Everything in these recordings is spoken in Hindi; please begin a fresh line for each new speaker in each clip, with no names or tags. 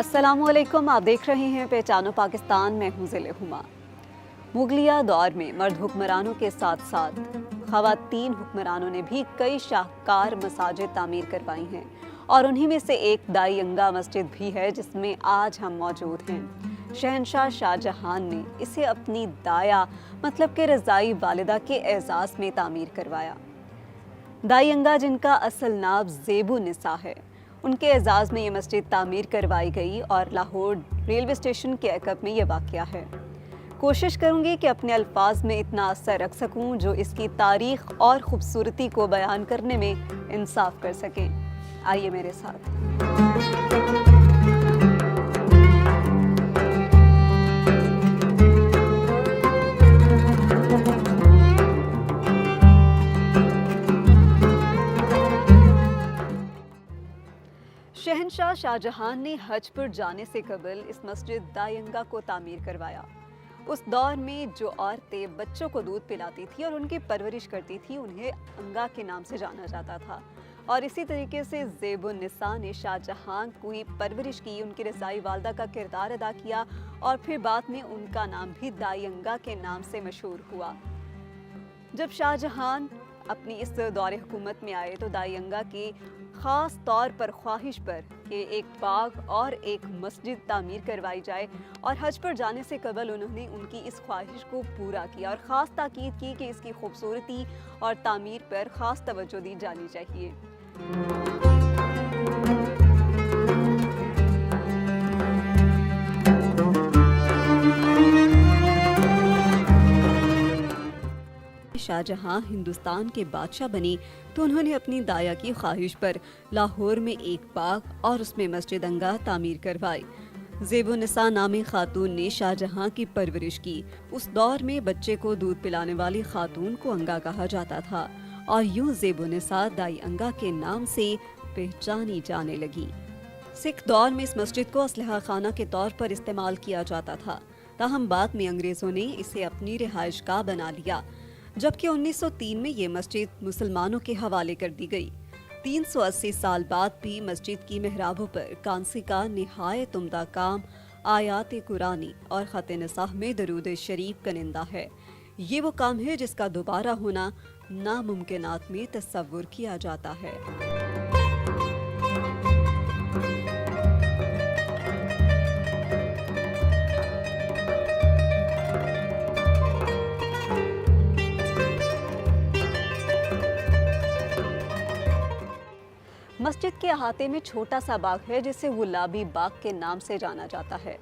अस्सलामुअलैकुम, आप देख रहे हैं पहचानो पाकिस्तान। मैं हूं ज़िले हुमा। मुगलिया दौर में मर्द हुक्मरानों के साथ साथ ख़वातीन हुक्मरानों ने भी कई शाहकार मसाजिद तामीर करवाई हैं और उन्हीं में से एक दाई-अंगा मस्जिद भी है जिसमें आज हम मौजूद हैं। शहंशाह शाहजहां ने इसे अपनी दाया मतलब के रज़ाई वालिदा के एजाज़ में तामीर करवाया। दाई-अंगा जिनका असल नाम ज़ेबू निसा है, उनके एजाज़ में ये मस्जिद तामीर करवाई गई और लाहौर रेलवे स्टेशन के अक़ब में ये वाक़या है। कोशिश करूँगी कि अपने अल्फाज में इतना असर रख सकूँ जो इसकी तारीख़ और ख़ूबसूरती को बयान करने में इंसाफ कर सकें। आइए मेरे साथ। शहंशाह शाहजहां ने हज पर जाने से कबल इस मस्जिद दाई-अंगा को तामीर करवाया। उस दौर में जो औरतें बच्चों को दूध पिलाती थी और उनकी परवरिश करती थी उन्हें अंगा के नाम से जाना जाता था और इसी तरीके से ज़ेबुन निसा ने शाहजहां की परवरिश की, उनकी रज़ाई वालदा का किरदार अदा किया और फिर बाद में उनका नाम भी दाई-अंगा के नाम से मशहूर हुआ। जब शाहजहां अपनी इस दौरे हुकूमत में आए तो दाई-अंगा की ख़ास तौर पर ख्वाहिश पर कि एक बाग और एक मस्जिद तामीर करवाई जाए और हज पर जाने से कबल उन्होंने उनकी इस ख्वाहिश को पूरा किया और ख़ास ताकीद की कि इसकी खूबसूरती और तामीर पर ख़ास तवज्जो दी जानी चाहिए। शाहजहां हिंदुस्तान के बादशाह बने तो उन्होंने अपनी दाया की ख्वाहिश पर लाहौर में एक बाग और उसमें मस्जिद अंगा तामीर करवाई। ज़ेबुन निसा नामी खातून ने शाहजहां की परवरिश की। उस दौर में बच्चे को दूध पिलाने वाली खातून को अंगा कहा जाता था और यूं ज़ेबुन निसा दाई अंगा के नाम से पहचानी जाने लगी। सिख दौर में इस मस्जिद को असलहा खाना के तौर पर इस्तेमाल किया जाता था, ताहम बाद में अंग्रेज़ों ने इसे अपनी रिहाइश गाह बना लिया, जबकि 1903 में ये मस्जिद मुसलमानों के हवाले कर दी गई। 380 साल बाद भी मस्जिद की मेहराबों पर कांसी का निहायत उम्दा काम आयात कुरानी और ख़त निसाह में दरूद शरीफ कनिंदा है। ये वो काम है जिसका दोबारा होना नामुमकिनात में तस्वुर किया जाता है। मस्जिद के अहाते में छोटा सा बाग है जिसे गुलाबी बाग के नाम से जाना जाता है।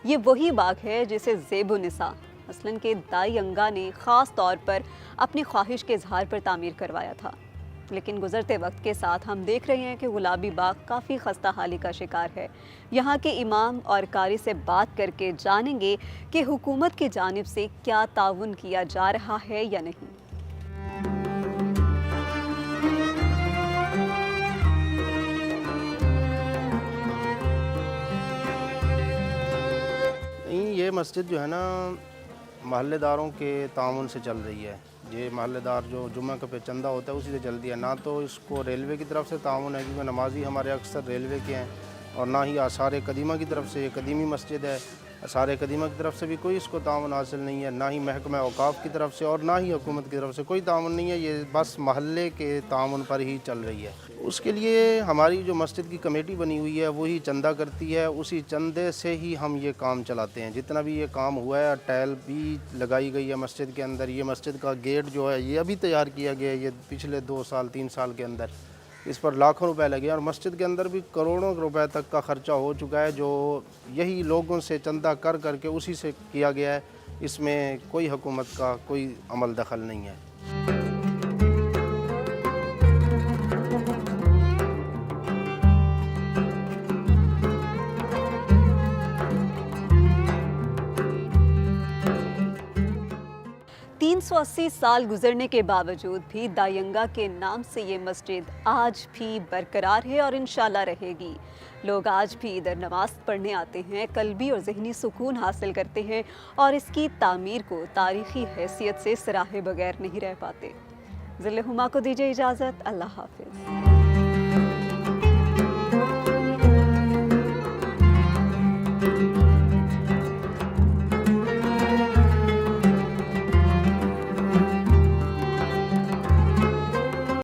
ये वही बाग है जिसे ज़ेबुन निसा मसलन के दाई-अंगा ने ख़ास तौर पर अपनी ख्वाहिश के इजहार पर तामीर करवाया था। लेकिन गुजरते वक्त के साथ हम देख रहे हैं कि गुलाबी बाग काफ़ी खस्ता हाली का शिकार है। यहाँ के इमाम और कारी से बात करके जानेंगे कि हुकूमत की जानिब से क्या ताउन किया जा रहा है या नहीं।
ये मस्जिद जो है ना महल्लेदारों के ताउन से चल रही है। ये महल्लेदार जो जुम्मा का पे चंदा होता है उसी से चलती है, ना तो इसको रेलवे की तरफ से ताउन है क्योंकि नमाजी हमारे अक्सर रेलवे के हैं, और ना ही आसार कदीमा की तरफ से। ये कदीमी मस्जिद है, आसार कदीमा की तरफ से भी कोई इसको ताउन हासिल नहीं है, ना ही महकमा औकाफ की तरफ से और ना ही हुकूमत की तरफ से कोई ताउन नहीं है। ये बस महल्ले के ताउन पर ही चल रही है। उसके लिए हमारी जो मस्जिद की कमेटी बनी हुई है वही चंदा करती है, उसी चंदे से ही हम ये काम चलाते हैं। जितना भी ये काम हुआ है, टाइल भी लगाई गई है मस्जिद के अंदर। ये मस्जिद का गेट जो है ये अभी तैयार किया गया है, ये पिछले 2 साल 3 साल के अंदर। इस पर लाखों रुपए लगे और मस्जिद के अंदर भी करोड़ों रुपए तक का खर्चा हो चुका है, जो यही लोगों से चंदा कर करके उसी से किया गया है। इसमें कोई हुकूमत का कोई अमल दखल नहीं है।
380 साल गुजरने के बावजूद भी दायंगा के नाम से ये मस्जिद आज भी बरकरार है और इंशाल्लाह रहेगी। लोग आज भी इधर नमाज पढ़ने आते हैं, कल्बी और ज़हनी सुकून हासिल करते हैं और इसकी तामीर को तारीख़ी हैसियत से सराहे बगैर नहीं रह पाते। ज़िले हुमा को दीजिए इजाज़त। अल्लाह हाफ़िज़।